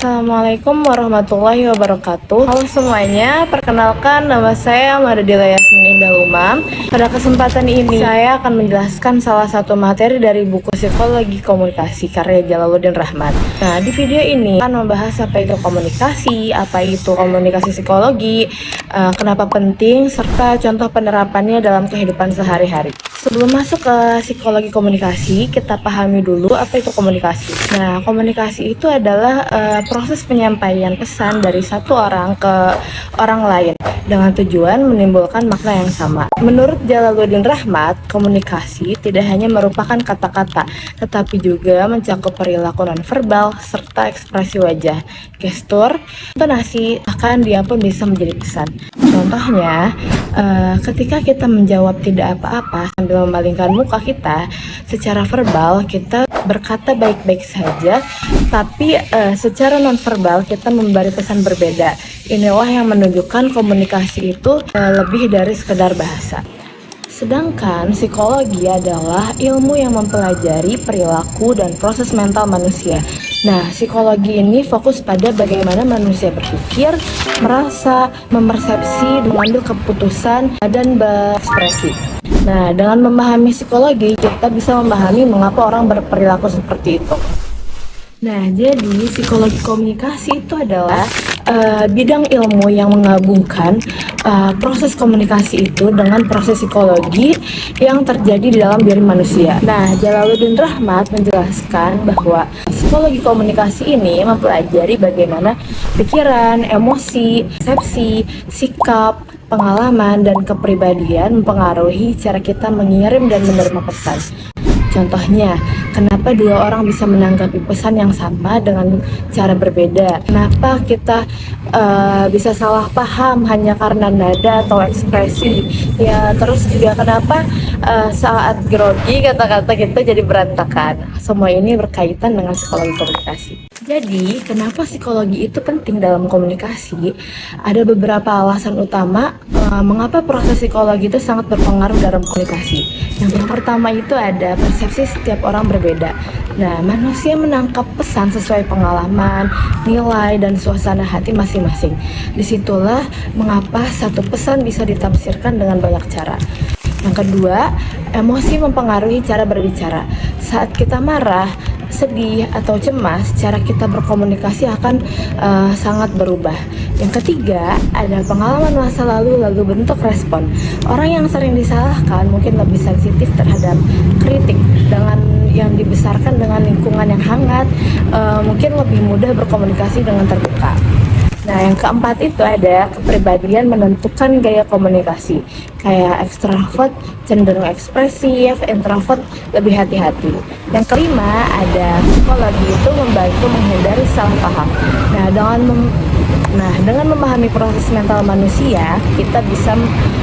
Assalamualaikum warahmatullahi wabarakatuh. Halo semuanya, perkenalkan nama saya Madadila Yasmin Indah Umam. Pada kesempatan ini saya akan menjelaskan salah satu materi dari buku Psikologi Komunikasi karya Jalaluddin Rahmat. Nah, di video ini akan membahas apa itu komunikasi psikologi, kenapa penting, serta contoh penerapannya dalam kehidupan sehari-hari. Sebelum masuk ke psikologi komunikasi, kita pahami dulu apa itu komunikasi. Nah, komunikasi itu adalah proses penyampaian pesan dari satu orang ke orang lain dengan tujuan menimbulkan makna yang sama. Menurut Jalaluddin Rahmat, komunikasi tidak hanya merupakan kata-kata, tetapi juga mencakup perilaku nonverbal serta ekspresi wajah, gestur, intonasi, bahkan dia pun bisa menjadi pesan. Contohnya, ketika kita menjawab tidak apa-apa sambil memalingkan muka kita, secara verbal kita berkata baik-baik saja, tapi secara nonverbal kita memberi pesan berbeda. Inilah yang menunjukkan komunikasi itu lebih dari sekedar bahasa. Sedangkan psikologi adalah ilmu yang mempelajari perilaku dan proses mental manusia. Nah, psikologi ini fokus pada bagaimana manusia berpikir, merasa, memersepsi, mengambil keputusan, dan berekspresi. Nah, dengan memahami psikologi, kita bisa memahami mengapa orang berperilaku seperti itu. Nah, jadi psikologi komunikasi itu adalah bidang ilmu yang menggabungkan proses komunikasi itu dengan proses psikologi yang terjadi di dalam diri manusia. Nah, Jalaluddin Rahmat menjelaskan bahwa psikologi komunikasi ini mempelajari bagaimana pikiran, emosi, persepsi, sikap, pengalaman, dan kepribadian mempengaruhi cara kita mengirim dan menerima pesan. Contohnya, kenapa dua orang bisa menanggapi pesan yang sama dengan cara berbeda? Kenapa kita bisa salah paham hanya karena nada atau ekspresi? Ya, terus juga kenapa saat grogi kata-kata kita jadi berantakan? Semua ini berkaitan dengan psikologi komunikasi. Jadi, kenapa psikologi itu penting dalam komunikasi? Ada beberapa alasan utama mengapa proses psikologi itu sangat berpengaruh dalam komunikasi. Yang pertama itu ada persepsi setiap orang berbeda. Nah, manusia menangkap pesan sesuai pengalaman, nilai, dan suasana hati masing-masing. Disitulah mengapa satu pesan bisa ditafsirkan dengan banyak cara. Yang kedua, emosi mempengaruhi cara berbicara. Saat kita marah, sedih, atau cemas, cara kita berkomunikasi akan sangat berubah. Yang ketiga, ada pengalaman masa lalu bentuk respon. Orang yang sering disalahkan mungkin lebih sensitif terhadap kritik. Dengan yang dibesarkan dengan lingkungan yang hangat, mungkin lebih mudah berkomunikasi dengan terbuka. Nah, yang keempat itu ada kepribadian menentukan gaya komunikasi. Kayak ekstrovert cenderung ekspresif, introvert lebih hati-hati. Yang kelima ada psikologi itu membantu menghindari salah paham. Dengan memahami proses mental manusia, kita bisa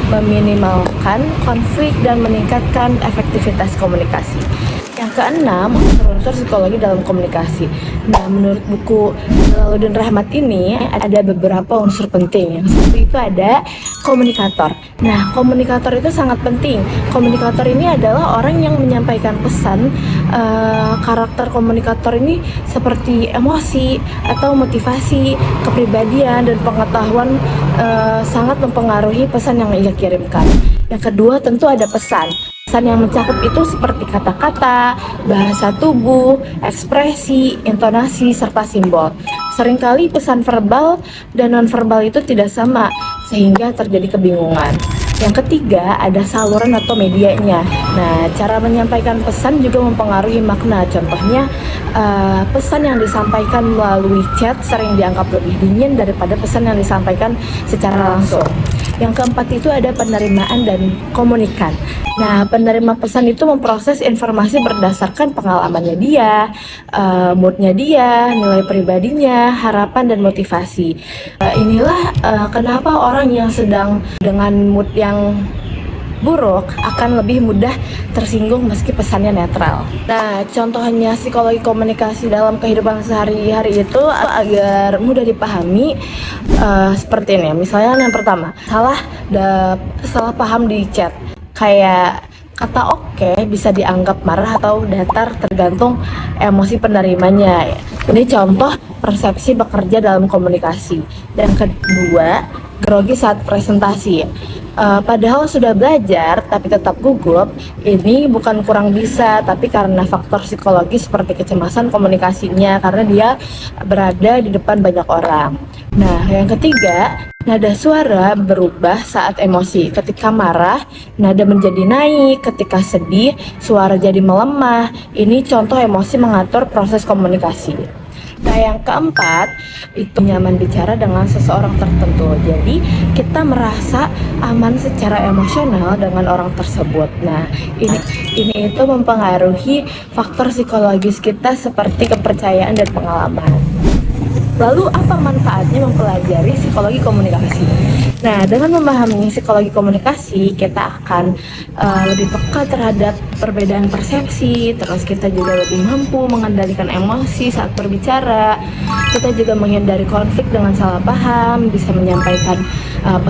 meminimalkan konflik dan meningkatkan efektivitas komunikasi. Yang keenam, unsur-unsur psikologi dalam komunikasi. Nah, menurut buku Jalaluddin Rahmat ini ada beberapa unsur penting. Yang satu itu ada komunikator. Nah, komunikator itu sangat penting. Komunikator ini adalah orang yang menyampaikan pesan. Karakter komunikator ini seperti emosi atau motivasi, kepribadian, dan pengetahuan sangat mempengaruhi pesan yang ia kirimkan. Yang kedua tentu ada pesan. Pesan yang mencakup itu seperti kata-kata, bahasa tubuh, ekspresi, intonasi, serta simbol. Seringkali pesan verbal dan nonverbal itu tidak sama, sehingga terjadi kebingungan. Yang ketiga, ada saluran atau medianya. Nah, cara menyampaikan pesan juga mempengaruhi makna. Contohnya, pesan yang disampaikan melalui chat sering dianggap lebih dingin daripada pesan yang disampaikan secara langsung. Yang keempat itu ada penerimaan dan komunikan. Nah, penerima pesan itu memproses informasi berdasarkan pengalamannya dia, moodnya dia, nilai pribadinya, harapan dan motivasi. Inilah kenapa orang yang sedang dengan mood yang buruk akan lebih mudah tersinggung meski pesannya netral. Nah, contohnya psikologi komunikasi dalam kehidupan sehari-hari itu agar mudah dipahami seperti ini. Misalnya yang pertama, salah paham di chat. Kayak Kata oke bisa dianggap marah atau datar tergantung emosi penerimanya. Ini contoh persepsi bekerja dalam komunikasi. Dan kedua, grogi saat presentasi. Padahal sudah belajar tapi tetap gugup, ini bukan kurang bisa, tapi karena faktor psikologis seperti kecemasan komunikasinya karena dia berada di depan banyak orang. Nah, yang ketiga, nada suara berubah saat emosi. Ketika marah, nada menjadi naik. Ketika sedih, suara jadi melemah. Ini contoh emosi mengatur proses komunikasi. Nah, yang keempat, itu nyaman bicara dengan seseorang tertentu. Jadi, kita merasa aman secara emosional dengan orang tersebut. Nah, ini itu mempengaruhi faktor psikologis kita seperti kepercayaan dan pengalaman. Lalu apa manfaatnya mempelajari psikologi komunikasi? Nah, dengan memahami psikologi komunikasi, kita akan lebih peka terhadap perbedaan persepsi, terus kita juga lebih mampu mengendalikan emosi saat berbicara, kita juga menghindari konflik dengan salah paham, bisa menyampaikan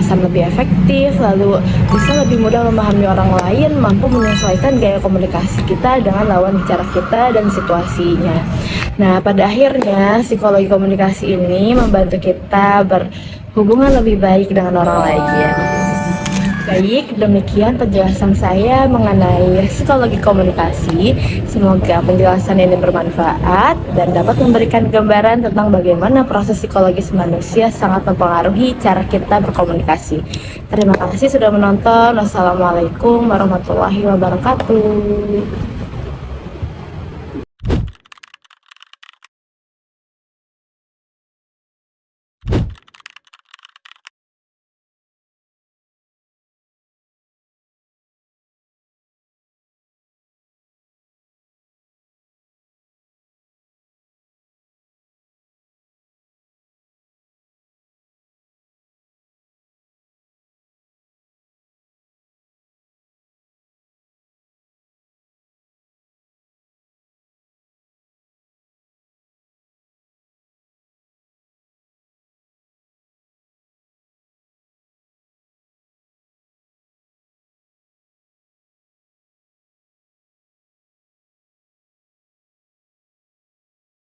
pesan lebih efektif, lalu bisa lebih mudah memahami orang lain, mampu menyesuaikan gaya komunikasi kita dengan lawan bicara kita dan situasinya. Nah, pada akhirnya psikologi komunikasi ini membantu kita berhubungan lebih baik dengan orang lain. Baik, demikian penjelasan saya mengenai psikologi komunikasi. Semoga penjelasan ini bermanfaat dan dapat memberikan gambaran tentang bagaimana proses psikologis manusia sangat mempengaruhi cara kita berkomunikasi. Terima kasih sudah menonton. Wassalamualaikum warahmatullahi wabarakatuh.